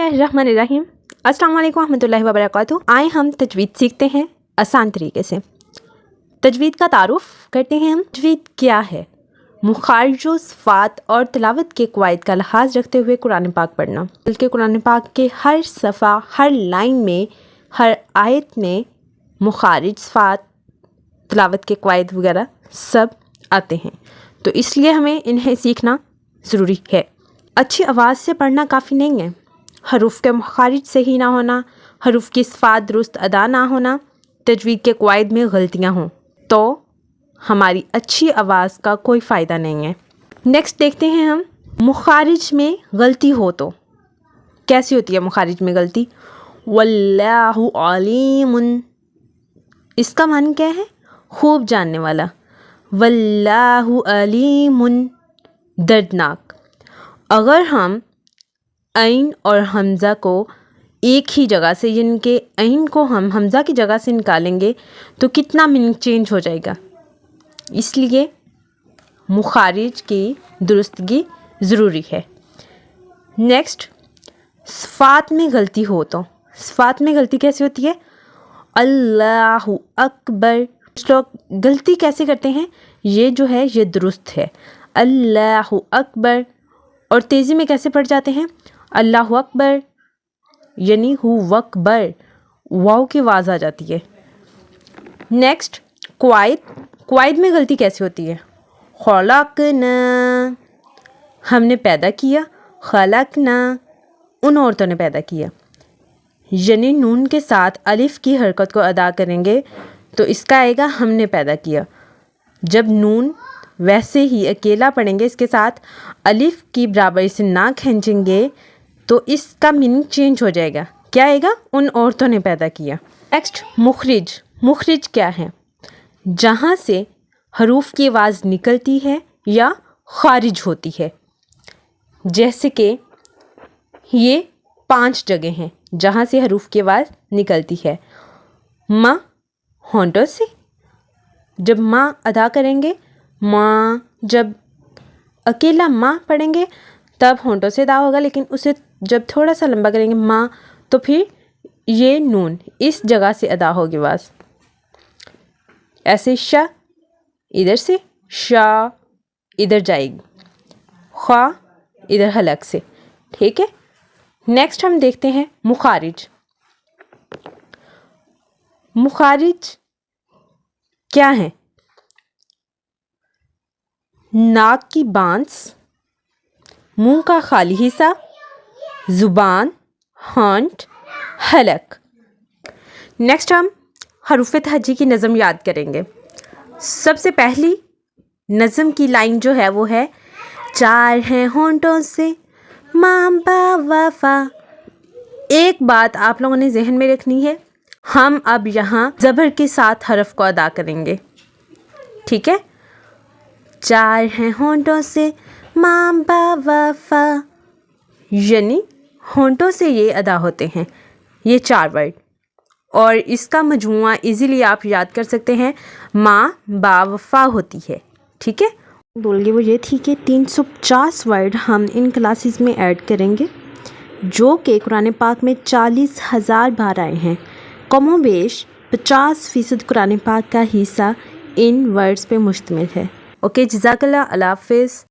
बिस्मिल्लाहिर्रहमानिर्रहीम। अस्सलाम वालेकुम रहमतुल्लाहि व बरकातुहू। आए हम तजवीद सीखते हैं आसान तरीके से। तजवीद का तारुफ़ करते हैं हम। तजवीद क्या है? मुखारिज, सिफ़ात और तिलावत के क़वाइद का लिहाज रखते हुए कुरान पाक पढ़ना। बल्कि कुरान पाक के हर सफ़ा, हर लाइन में, हर आयत में मुखारिज, सिफ़ात, तिलावत के क़वाइद वगैरह सब आते हैं, तो इसलिए हमें इन्हें सीखना ज़रूरी है। अच्छी आवाज़ से पढ़ना काफ़ी नहीं है। हरूफ के मुखारिज सही ना होना, हरूफ की सिफ़ात दुरुस्त अदा ना होना, तजवीद के क़वाइद में गलतियाँ हों, तो हमारी अच्छी आवाज़ का कोई फ़ायदा नहीं है। नेक्स्ट देखते हैं हम, मुखारिज में गलती हो तो कैसी होती है मुखारिज में गलती? वल्लाहु अलीमुन, इसका माने क्या है? खूब जानने वाला। वल्लाहु अलीमुन, दर्दनाक। अगर हम ऐन और हमज़ा को एक ही जगह से, यानी कि ऐन को हम हमज़ा की जगह से निकालेंगे तो कितना मीनिंग चेंज हो जाएगा। इसलिए मुखारिज की दुरुस्तगी ज़रूरी है। नेक्स्ट, सिफ़ात में गलती हो तो सिफ़ात में गलती कैसे होती है? अल्लाहु अकबर। कुछ लोग गलती कैसे करते हैं? ये जो है ये दुरुस्त है, अल्लाहु अकबर। और तेज़ी में कैसे पढ़ जाते हैं? अल्लाहु अकबर यानी हु वकबर, वाव की आवाज़ आ जाती है। नेक्स्ट, क़वाइद में गलती कैसे होती है? खलक़ना, हमने पैदा किया। खलक़ना, उन औरतों ने पैदा किया। यानी नून के साथ अलिफ़ की हरकत को अदा करेंगे तो इसका आएगा हमने पैदा किया। जब नून वैसे ही अकेला पढ़ेंगे, इसके साथ अलिफ़ की बराबर से ना खींचेंगे तो इसका मीनिंग चेंज हो जाएगा। क्या आएगा? उन औरतों ने पैदा किया। नेक्स्ट, मुखरिज क्या है? जहाँ से हरूफ की आवाज़ निकलती है या खारिज होती है। जैसे कि ये 5 जगह हैं जहाँ से हरूफ की आवाज़ निकलती है। माँ, होंठों से, जब माँ अदा करेंगे, माँ, जब अकेला माँ पढ़ेंगे तब होंठों से अदा होगा, लेकिन उसे जब थोड़ा सा लंबा करेंगे माँ, तो फिर ये नून इस जगह से अदा होगी आवाज़। ऐसे शा इधर से, शा इधर जाएगी, ख्वा इधर हलक से। ठीक है। नेक्स्ट हम देखते हैं मुखारिज क्या है? नाक की बांस, मुंह का खाली हिस्सा, ज़ुबान, होंठ, हलक। नेक्स्ट हम हरूफ़े तहज्जी की नज़म याद करेंगे। सबसे पहली नज़म की लाइन जो है वो है, 4 हैं होंठों से माँ बा वफ़ा। एक बात आप लोगों ने जहन में रखनी है, हम अब यहाँ ज़बर के साथ हरफ को अदा करेंगे। ठीक है। 4 हैं होंठों से माँ बा वफ़ा, यानी होंठों से ये अदा होते हैं ये 4 वर्ड, और इसका मजमुआ इजीली आप याद कर सकते हैं, माँ बा वफ़ा होती है। ठीक है। बोलिए वो ये थी कि 350 वर्ड हम इन क्लासेस में ऐड करेंगे, जो कि कुरान पाक में 40,000 बार आए हैं। कमोबेश 50% कुरान पाक का हिस्सा इन वर्ड्स पे मुश्तमिल है। ओके, जज़ाकल्लाह, अल्लाह हाफ़िज़।